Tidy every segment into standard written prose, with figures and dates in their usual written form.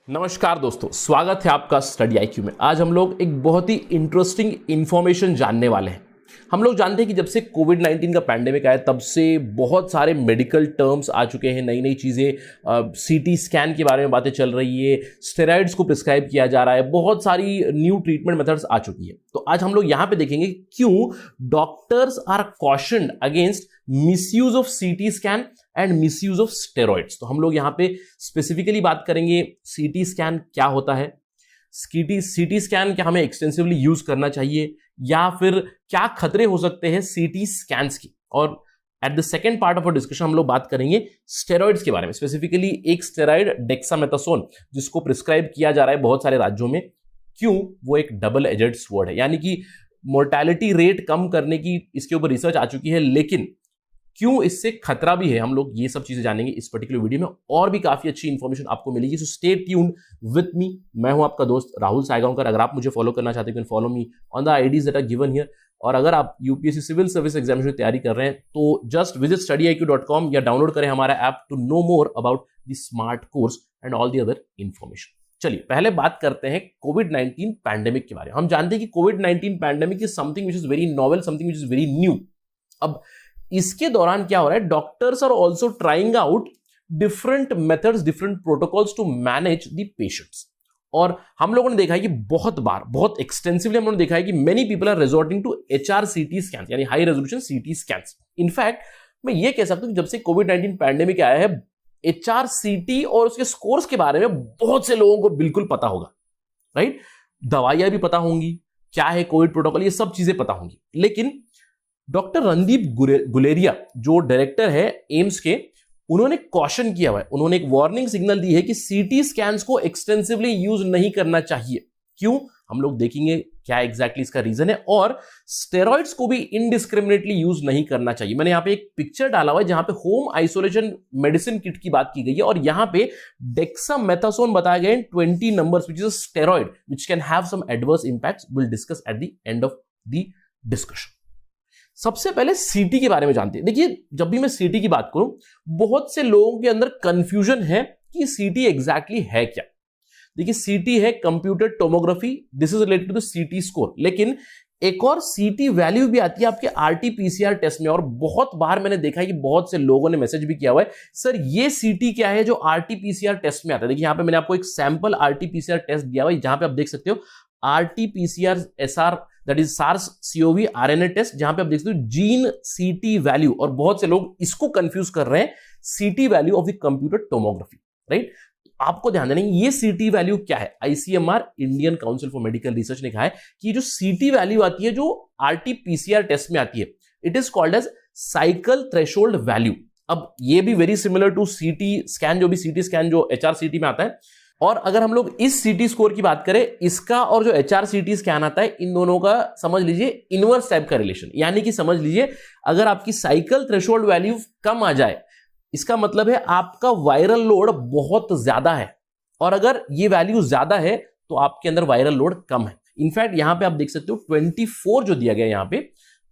नमस्कार दोस्तों, स्वागत है आपका स्टडी आईक्यू में। आज हम लोग एक बहुत ही इंटरेस्टिंग इंफॉर्मेशन जानने वाले हैं। हम लोग जानते हैं कि जब से कोविड-19 का पैंडेमिक आया तब से बहुत सारे मेडिकल टर्म्स आ चुके हैं, नई नई चीज़ें, सीटी स्कैन के बारे में बातें चल रही है, स्टेरॉइड्स को प्रिस्क्राइब किया जा रहा है, बहुत सारी न्यू ट्रीटमेंट मेथड्स आ चुकी है। तो आज हम लोग यहाँ पे देखेंगे क्यों doctors are cautioned against misuse of CT scan and misuse of steroids. तो हम लोग यहाँ पे स्पेसिफिकली बात करेंगे सीटी स्कैन क्या होता है, सीटी स्कैन क्या हमें एक्सटेंसिवली यूज करना चाहिए या फिर क्या खतरे हो सकते हैं सीटी स्कैन्स की, और at the second part of a discussion हम लोग बात करेंगे स्टेरॉइड्स के बारे में। स्पेसिफिकली एक स्टेरॉइड डेक्सामेथासोन जिसको प्रिस्क्राइब किया जा रहा है बहुत सारे राज्यों में, क्यों वो एक डबल एजेड स्वॉर्ड है, यानी कि मोर्टेलिटी रेट कम करने की इसके ऊपर रिसर्च आ चुकी है, लेकिन क्यों इससे खतरा भी है, हम लोग ये सब चीजें जानेंगे इस पर्टिकुलर वीडियो में। और भी काफी अच्छी इंफॉर्मेशन आपको मिलेगी, so stay tuned with me. मैं हूं आपका दोस्त राहुल सायगांवकर। अगर आप मुझे फॉलो करना चाहते हैं, follow me on the IDs that are given here. और अगर आप यूपीएससी सिविल सर्विस एग्जामिनेशन की तैयारी कर रहे हैं तो जस्ट विजिट studyIQ.com या डाउनलोड करें हमारा app to know more about the smart course and all the other information. चलिए पहले बात करते हैं कोविड-19 पैंडेमिक के बारे में। हम जानते हैं कि कोविड-19 pandemic is something which is very novel, something which is very new. अब इसके दौरान क्या हो रहा है, doctors are also trying out different methods, different protocols to manage the patients. और हम लोगों ने देखा है कि बहुत बार, बहुत एक्सटेंसिवली हम लोगों ने देखा है कि many people are resorting to HRCT scan, यानी high resolution CT scans. In fact मैं ये कह सकता हूं कि जब से कोविड-19 पैंडेमिक आया है, HRCT और उसके स्कोर्स के बारे में बहुत से लोगों को बिल्कुल पता होगा, राइट। दवाइयां भी पता होंगी, क्या है कोविड प्रोटोकॉल, ये सब चीजें पता होंगी। लेकिन डॉक्टर रणदीप गुलेरिया जो डायरेक्टर है एम्स के, उन्होंने कॉशन किया हुआ है, उन्होंने एक वार्निंग सिग्नल दी है कि सीटी स्कैन्स को एक्सटेंसिवली यूज नहीं करना चाहिए। क्यों, हम लोग देखेंगे क्या एग्जैक्टली इसका रीजन है। और स्टेरॉइड्स को भी इनडिस्क्रिमिनेटली यूज नहीं करना चाहिए। मैंने यहां पे एक पिक्चर डाला हुआ है जहां पे होम आइसोलेशन मेडिसिन किट की बात की गई है, और यहां पे डेक्सामेथासोन बताया गया है 20 numbers which is a steroid which can have some adverse impacts. Will discuss at the end of the discussion. सबसे पहले सीटी के बारे में जानते हैं। देखिए, जब भी मैं सीटी की बात करूं, बहुत से लोगों के अंदर कंफ्यूजन है कि सीटी एग्जैक्टली है क्या। देखिए, सीटी है computer tomography, this is related to the CT score. लेकिन एक और सीटी वैल्यू भी आती है आपके RT-PCR टेस्ट में, और बहुत बार मैंने देखा है कि बहुत से लोगों ने मैसेज भी किया हुआ है, सर ये सीटी क्या है जो RT-PCR टेस्ट में आता है। देखिए यहां पे मैंने आपको एक सैंपल RT-PCR टेस्ट दिया हुआ है, जहां पे आप देख सकते हो RT-PCR SR, that is SARS-CoV RNA test, जहां पे आप देख सकते हो जीन सीटी वैल्यू। और बहुत से लोग इसको कंफ्यूज कर रहे हैं सीटी value of the computer tomography, right. आपको ध्यान देना, ये सीटी वैल्यू क्या है। ICMR, Indian council for medical research, ने कहा है कि जो सीटी वैल्यू आती है जो RT-PCR टेस्ट में आती है, it is called as cycle threshold value. अब ये भी very similar to CT scan, जो भी सीटी स्कैन जो HRCT में आता है। और अगर हम लोग इस सीटी स्कोर की बात करें, इसका और जो HRCT स्कैन आता है, इन दोनों का समझ लीजिए इनवर्स टाइप का रिलेशन, यानी कि समझ लीजिए अगर आपकी साइकिल थ्रेशोल्ड वैल्यू कम आ जाए, इसका मतलब है आपका वायरल लोड बहुत ज्यादा है, और अगर ये वैल्यू ज्यादा है तो आपके अंदर वायरल लोड कम है। इनफैक्ट यहां पे आप देख सकते हो 24 जो दिया गया यहां पे,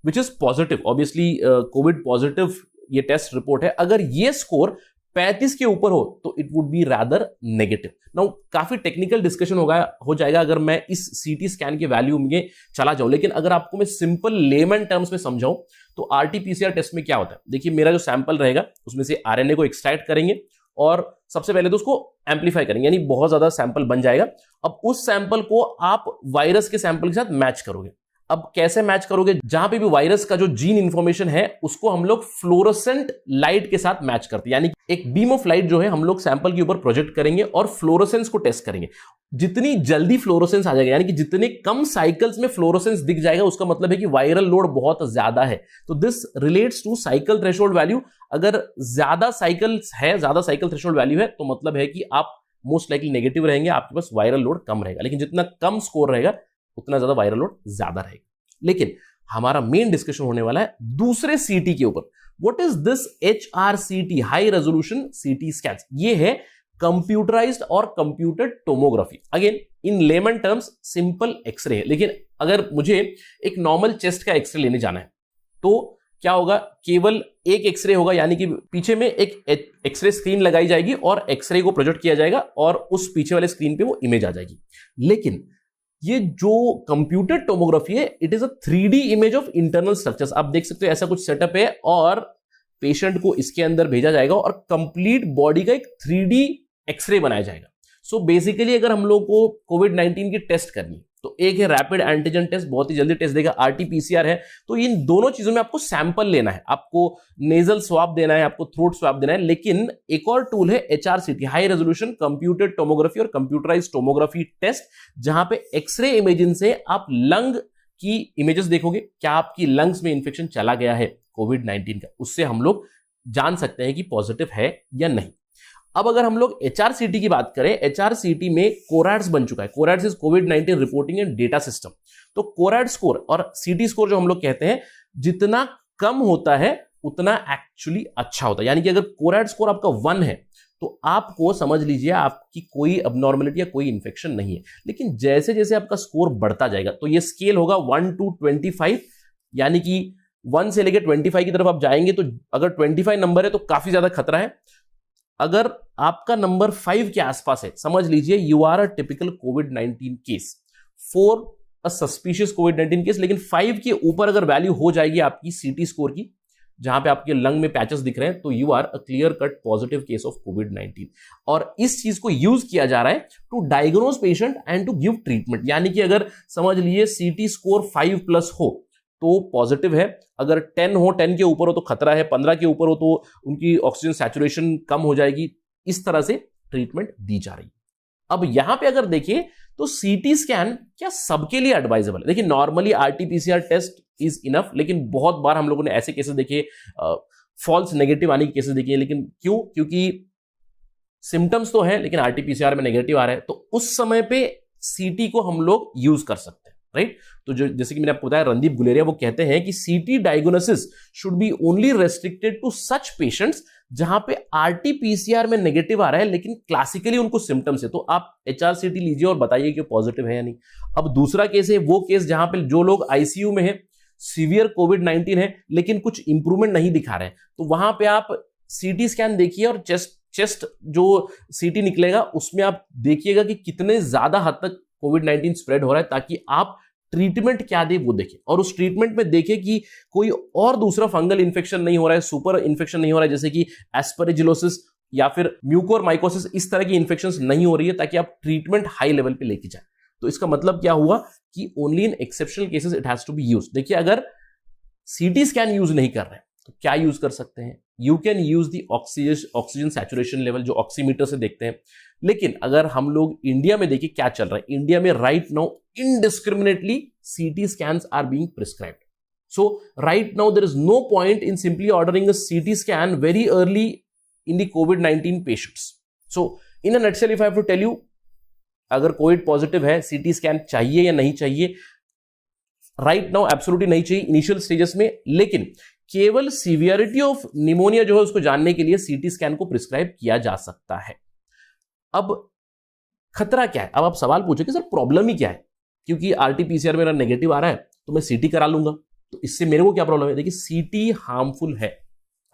which is positive, obviously Covid positive ये टेस्ट रिपोर्ट है। अगर ये स्कोर 35 के ऊपर हो तो it would be rather negative. Now काफी टेक्निकल डिस्कशन हो जाएगा अगर मैं इस सीटी स्कैन के वैल्यू में चला जाऊं, लेकिन अगर आपको मैं सिंपल लेमन टर्म्स में समझाऊं तो RT-PCR टेस्ट में क्या होता है। देखिए, मेरा जो सैंपल रहेगा उसमें से RNA को एक्सट्रैक्ट करेंगे और सबसे पहले तो उसको एम्पलीफाई करेंगे, यानी बहुत ज्यादा सैंपल बन जाएगा। अब उस सैंपल को आप वायरस के सैंपल के साथ मैच करोगे। अब कैसे मैच करोगे, जहां पे भी वायरस का जो जीन इंफॉर्मेशन है उसको हम लोग फ्लोरोसेंट लाइट के साथ मैच करते हैं, यानी एक बीम ऑफ लाइट जो है हम लोग सैंपल के ऊपर प्रोजेक्ट करेंगे और फ्लोरोसेंस को टेस्ट करेंगे। जितनी जल्दी फ्लोरोसेंस आ जाएगा, यानी कि जितने कम साइकिल्स में फ्लोरोसेंस दिख जाएगा, उसका मतलब है कि वायरल लोड बहुत ज्यादा है। तो this relates to cycle threshold value. अगर ज्यादा साइकिल्स है, ज्यादा साइकिल थ्रेशोल्ड वैल्यू है, तो मतलब है कि आप मोस्ट लाइकली नेगेटिव रहेंगे, आपके पास वायरल लोड कम रहेगा। लेकिन जितना कम स्कोर रहेगा उतना ज्यादा वायरल लोड ज्यादा रहेगा। लेकिन हमारा मेन डिस्कशन होने वाला है दूसरे सीटी के ऊपर। What is this HRCT, high resolution CT scan? ये है कंप्यूटराइज्ड और computer tomography. Again in layman terms simple x-ray है, लेकिन अगर मुझे एक नॉर्मल चेस्ट का एक्सरे लेने जाना है तो क्या होगा, केवल एक एक्सरे होगा, यानी कि पीछे में एक एक्सरे स्क्रीन लगाई जाएगी और एक्सरे को प्रोजेक्ट किया जाएगा और उस पीछे वाले स्क्रीन पे वो इमेज आ जाएगी। लेकिन ये जो कंप्यूटर टोमोग्राफी है, it is a 3D image of internal structures. आप देख सकते हो ऐसा कुछ सेटअप है और पेशेंट को इसके अंदर भेजा जाएगा और कंप्लीट बॉडी का एक 3D एक्सरे बनाया जाएगा। सो बेसिकली अगर हम लोग को कोविड-19 की टेस्ट करनी है तो एक है रैपिड एंटीजन टेस्ट, बहुत ही जल्दी टेस्ट देगा, RT-PCR है। तो इन दोनों चीजों में आपको सैंपल लेना है, आपको नेजल स्वाब देना है, आपको थ्रोट स्वाब देना है। लेकिन एक और टूल है HRCT, high resolution computer tomography और कंप्यूटराइज टोमोग्राफी टेस्ट, जहां पे एक्सरे इमेजिंग से आप लंग की इमेजेस देखोगे, क्या आपकी लंग्स में इंफेक्शन चला गया है कोविड-19 का, उससे हम लोग जान सकते हैं कि पॉजिटिव है या नहीं। अब अगर हम लोग HRCT की बात करें, HRCT में कोरैड्स बन चुका है। कोरैड्स इज कोविड-19 रिपोर्टिंग एंड डेटा सिस्टम। तो कोरैड स्कोर और CT स्कोर जो हम लोग कहते हैं, जितना कम होता है उतना एक्चुअली अच्छा होता है। यानी कि अगर कोरैड स्कोर आपका 1 है तो आपको समझ लीजिए आपकी कोई अबनॉर्मलिटी या कोई इंफेक्शन नहीं है। लेकिन जैसे जैसे आपका स्कोर बढ़ता जाएगा तो ये स्केल होगा 1 to 25, यानी कि 1 से लेकर 25 की तरफ आप जाएंगे तो अगर 25 नंबर है तो काफी ज्यादा खतरा है। अगर आपका नंबर 5 के आसपास है, समझ लीजिए यू आर अ टिपिकल कोविड-19 केस, 4 अ सस्पिशियस कोविड-19 केस। लेकिन 5 के ऊपर अगर वैल्यू हो जाएगी आपकी CT स्कोर की, जहां पे आपके लंग में पैचेस दिख रहे हैं, तो you are a clear cut positive case of कोविड-19। और इस चीज को यूज किया जा रहा है to diagnose patient and to give treatment. यानी कि अगर समझ लीजिए CT स्कोर 5+ हो तो पॉजिटिव है, अगर 10 हो, 10 के ऊपर हो तो खतरा है, 15 के ऊपर हो तो उनकी ऑक्सीजन सैचुरेशन कम हो जाएगी। इस तरह से ट्रीटमेंट दी जा रही है। अब यहां पे अगर देखिए तो CT स्कैन क्या सबके लिए एडवाइजेबल है? देखिए normally RT-PCR test is enough, लेकिन बहुत बार हम लोगों ने ऐसे केसेस देखे, फॉल्स नेगेटिव आने के केसेस देखे। लेकिन क्यों? क्योंकि सिम्टम्स तो है लेकिन RT-PCR में नेगेटिव आ रहा है, तो उस समय पे CT को हम लोग यूज कर सकते हैं, राइट? तो जो जैसे कि मैंने आपको बताया, रणदीप गुलेरिया वो कहते हैं कि CT diagnosis should be only restricted to such patients जहां पे RT-PCR में नेगेटिव आ रहा है लेकिन क्लासिकली उनको सिम्टम्स है। तो आप HRCT लीजिए और बताइए कि पॉजिटिव है या नहीं। अब दूसरा केस है वो केस जहां पे जो लोग ICU में है, सीवियर कोविड-19 है लेकिन कुछ इंप्रूवमेंट नहीं दिखा रहे हैं, तो वहां पे आप CT स्कैन देखिए और चेस्ट जो CT निकलेगा उसमें आप देखिएगा कि कितने ज्यादा हद तक कोविड-19 स्प्रेड हो रहा है, ताकि आप ट्रीटमेंट क्या दे वो देखें और उस ट्रीटमेंट में देखें कि कोई और दूसरा फंगल इंफेक्शन नहीं हो रहा है, सुपर इंफेक्शन नहीं हो रहा है, जैसे कि एस्परजिलोसिस या फिर म्यूकोरमाइकोसिस, इस तरह की इंफेक्शंस नहीं हो रही है, ताकि आप ट्रीटमेंट हाई लेवल पे लेके जाए। तो इसका मतलब क्या हुआ कि only in exceptional cases it has to be used. देखिए अगर CT स्कैन यूज नहीं कर रहे हैं तो क्या यूज कर सकते हैं? You can use the oxygen saturation level, जो ऑक्सीमीटर से देखते हैं। लेकिन अगर हम लोग इंडिया में देखिए क्या चल रहा है, इंडिया में right now indiscriminately CT scans are being prescribed. So right now there is no point in simply ordering a CT scan very early in the COVID-19 patients. So in a nutshell, if I have to tell you, अगर Covid positive है CT scan चाहिए या नहीं चाहिए? Right now absolutely नहीं चाहिए initial stages में, लेकिन केवल सीवियरिटी ऑफ निमोनिया जो है उसको जानने के लिए CT स्कैन को प्रिस्क्राइब किया जा सकता है। अब खतरा क्या है? अब आप सवाल पूछे कि सर प्रॉब्लम ही क्या है? क्योंकि RT-PCR मेरा नेगेटिव आ रहा है तो मैं CT करा लूंगा, तो इससे मेरे को क्या प्रॉब्लम है? देखिए CT हार्मफुल है।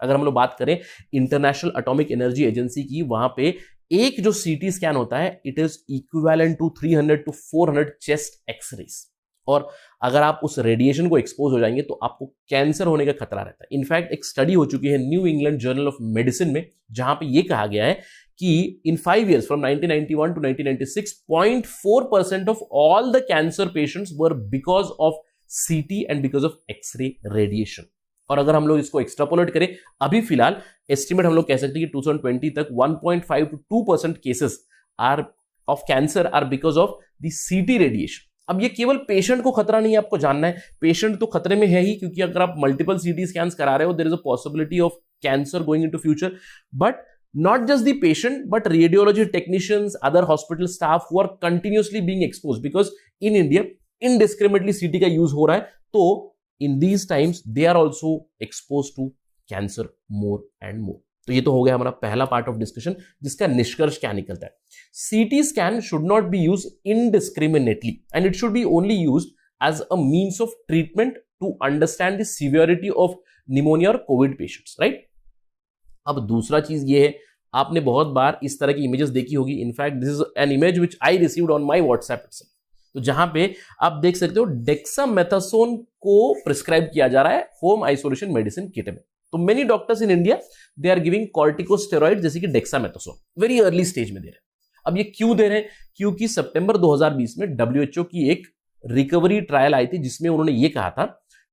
अगर हम लोग बात करें इंटरनेशनल एटॉमिक एनर्जी एजेंसी की, वहां पे एक जो CT स्कैन होता है it is equivalent to 300 to 400 chest x-rays. और अगर आप उस रेडिएशन को एक्सपोज हो जाएंगे तो आपको कैंसर होने का खतरा रहता है। इनफैक्ट एक स्टडी हो चुकी है new England journal of medicine में, जहां पे ये कहा गया है कि in 5 years from 1991 to 1996, 0.4% of all the cancer patients were because of CT and because of X-ray radiation. और अगर हम लोग इसको एक्सट्रापोलेट करें, अभी फिलहाल एस्टिमेट हम लोग कह सकते हैं कि 2020 तक 1.5 to 2% cases are of cancer are because of the CT radiation. अब ये केवल पेशेंट को खतरा नहीं है, आपको जानना है पेशेंट तो खतरे में है ही, क्योंकि अगर आप मल्टीपल CT स्कैन्स करा रहे हो there is a possibility of cancer going into future. But not just the patient but radiology technicians, other hospital staff who are continuously being exposed, because in India indiscriminately CT का use हो रहा है, तो in these times they are also exposed to cancer more and more. तो ये तो हो गया हमारा पहला पार्ट ऑफ डिस्कशन, जिसका निष्कर्ष क्या निकलता है। CT scan should not be used indiscriminately and it should be only used as a means of treatment to understand the severity of pneumonia और कोविड पेशेंट्स, राइट। अब दूसरा चीज ये है, आपने बहुत बार इस तरह की इमेजेस देखी होगी, in fact this is an image which I received on my WhatsApp itself. तो जहां पे आप देख सकते हो डेक्सामेथासोन को प्रिस्क्राइब किया जा रहा है होम आइसोलेशन मेडिसिन किट में। तो many doctors in India they are giving corticosteroid जैसे कि डेक्सामेथासोन वेरी अर्ली स्टेज में दे रहे हैं। अब ये क्यों दे रहे हैं? क्योंकि सितंबर 2020 में WHO की एक रिकवरी ट्रायल आई थी जिसमें उन्होंने ये कहा था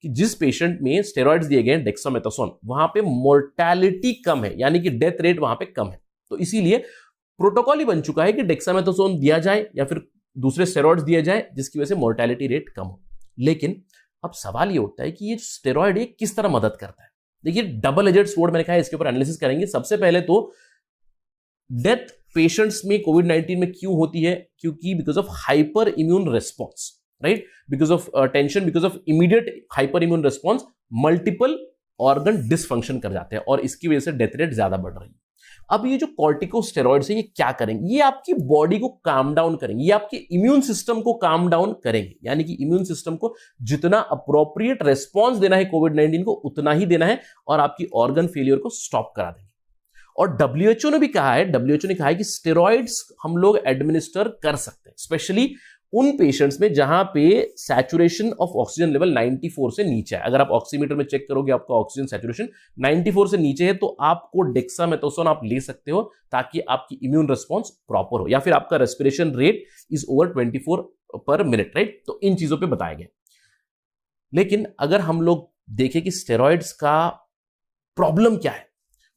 कि जिस पेशेंट में स्टेरॉइड्स दिए गए डेक्सामेथासोन वहां पे मोर्टेलिटी कम है, यानी कि डेथ रेट वहां पे कम है। तो इसीलिए प्रोटोकॉल ही बन चुका है कि डेक्सामेथासोन दिया जाए या फिर दूसरे स्टेरॉइड्स दिया जाए जिसकी वजह से मोर्टेलिटी रेट कम हो। लेकिन अब सवाल ये उठता है कि ये स्टेरॉइड ये किस तरह मदद करता है। देखिए, डबल एजेड स्वॉर्ड मैंने कहा, इसके ऊपर एनालिसिस करेंगे। सबसे पहले तो डेथ पेशेंट्स में कोविड-19 में क्यों होती है? क्योंकि because of hyper immune response, right, because of tension, because of immediate hyper immune response multiple organ dysfunction कर जाते हैं और इसकी वजह से डेथ रेट ज्यादा बढ़ रही है। अब ये जो कॉर्टिकोस्टेरॉइड्स है ये क्या करेंगे? ये आपकी बॉडी को काम डाउन करेंगे, ये आपके इम्यून सिस्टम को काम डाउन करेंगे, यानी कि इम्यून सिस्टम को जितना अप्रोप्रिएट रेस्पॉन्स देना है कोविड-19 को उतना ही देना है और आपकी ऑर्गन फेलियर को स्टॉप करा देंगे। और WHO ने भी कहा है, WHO ने कहा है कि स्टेरॉइड्स हम लोग एडमिनिस्टर कर सकते हैं, स्पेशली उन पेशेंट्स में जहां पे सैचुरेशन ऑफ ऑक्सीजन लेवल 94 से नीचे है। अगर आप ऑक्सीमीटर में चेक करोगे आपका ऑक्सीजन सैचुरेशन 94 से नीचे है तो आपको डेक्सामेथासोन आप ले सकते हो ताकि आपकी इम्यून रिस्पॉन्स प्रॉपर हो, या फिर आपका रेस्पिरेशन रेट इज ओवर 24 पर मिनट, राइट। तो इन चीजों पे बताया गया। लेकिन अगर हम लोग देखें कि स्टेरॉइड्स का प्रॉब्लम क्या है,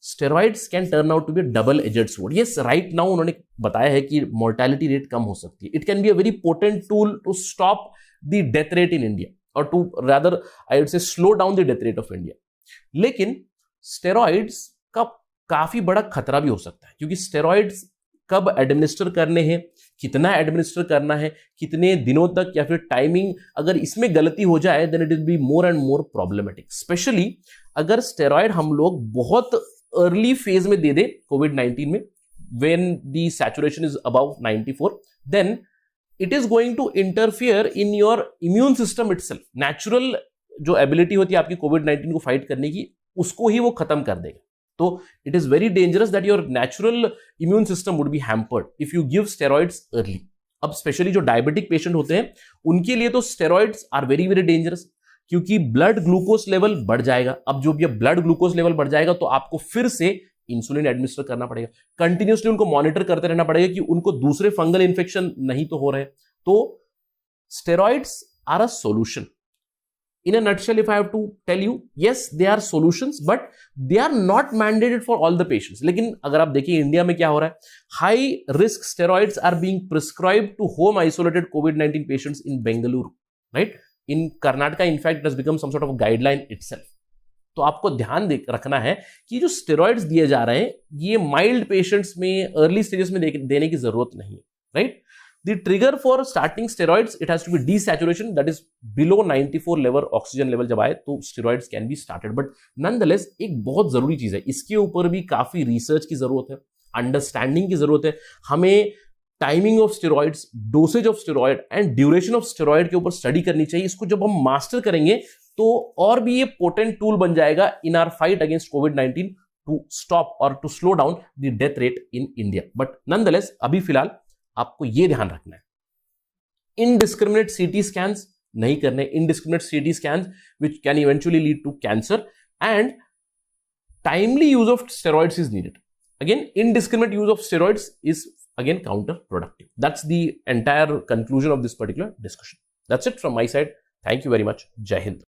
steroids can turn out to be double edged sword. Yes, right now उन्होंने बताया है कि मोर्टेलिटी रेट कम हो सकती है। It can be a very potent tool to stop the death rate in India और to rather I would say slow down the death rate of India. लेकिन steroids का काफी बड़ा खतरा भी हो सकता है, क्योंकि स्टेरॉइड्स कब एडमिनिस्टर करने हैं, कितना एडमिनिस्टर करना है, कितने दिनों तक, या फिर टाइमिंग, अगर इसमें गलती हो जाए then it will be more and more problematic. Especially अगर स्टेरॉइड हम लोग बहुत अर्ली फेज में दे दे कोविड-19 में, when the saturation is above 94, then it is going to interfere in your immune system itself. Natural जो एबिलिटी होती है आपकी कोविड-19 को फाइट करने की, उसको ही वो खत्म कर देगा। तो it is very dangerous that your natural immune system would be hampered if you give steroids early. अब स्पेशली जो डायबिटिक पेशेंट होते हैं उनके लिए तो steroids are very very dangerous, क्योंकि ब्लड ग्लूकोज लेवल बढ़ जाएगा। अब जो भी ब्लड ग्लूकोज लेवल बढ़ जाएगा तो आपको फिर से इंसुलिन एडमिनिस्टर करना पड़ेगा, कंटिन्यूसली उनको मॉनिटर करते रहना पड़ेगा कि उनको दूसरे फंगल इन्फेक्शन नहीं तो हो रहे। तो steroids are a solution. In a nutshell, if I have to tell you, yes, they are solutions, but they are not mandated for all the patients. लेकिन अगर आप देखिए इंडिया में क्या हो रहा है, high risk steroids are being prescribed to home isolated COVID-19 patients in Bengaluru, right? In Karnataka, in fact, it has become some sort of a guideline itself. तो आपको ध्यान रखना है कि जो स्टेरॉइड्स दिए जा रहे हैं ये माइल्ड पेशेंट्स में अर्ली स्टेजेस में देने की जरूरत नहीं है, right? The trigger for starting steroids, it has to be desaturation, that is below 94 level oxygen level जब आए तो steroids can be started. But nonetheless एक बहुत जरूरी चीज है, इसके ऊपर भी काफी रिसर्च की जरूरत है, अंडरस्टैंडिंग की जरूरत है। हमें timing of steroids, dosage of steroid and duration of steroid के ऊपर स्टडी करनी चाहिए। इसको जब हम मास्टर करेंगे तो और भी ये पोटेंट टूल बन जाएगा इन आवर फाइट अगेंस्ट कोविड-19 टू स्टॉप और to slow down the death rate in India. But nonetheless अभी फिलहाल आपको यह ध्यान रखना है, इनडिस्क्रिमिनेट सीटी स्कैन्स नहीं करने, indiscriminate CT scans which can eventually lead to cancer, and timely use of steroids is needed. Again indiscriminate use of steroids is again counterproductive. That's the entire conclusion of this particular discussion. That's it from my side. Thank you very much. Jai Hind.